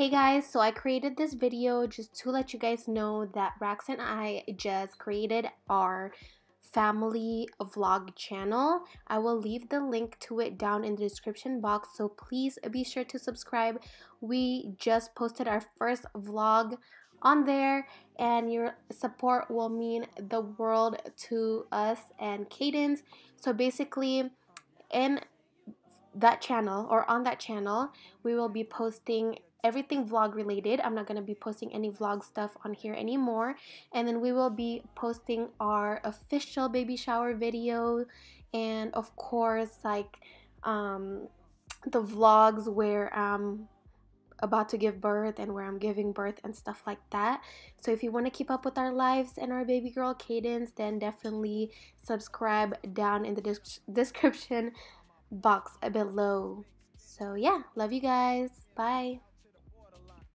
Hey guys, so I created this video just to let you guys know that Raks and I just created our family vlog channel. I will leave the link to it down in the description box, so please be sure to subscribe. We just posted our first vlog on there, and your support will mean the world to us and Cadence. So basically, in that channel or on that channel, we will be posting everything vlog related. I'm not going to be posting any vlog stuff on here anymore, and then we will be posting our official baby shower video, and of course like the vlogs where I'm about to give birth and where I'm giving birth and stuff like that. So if you want to keep up with our lives and our baby girl Cadence, then definitely subscribe down in the description box below. So yeah, love you guys. Bye.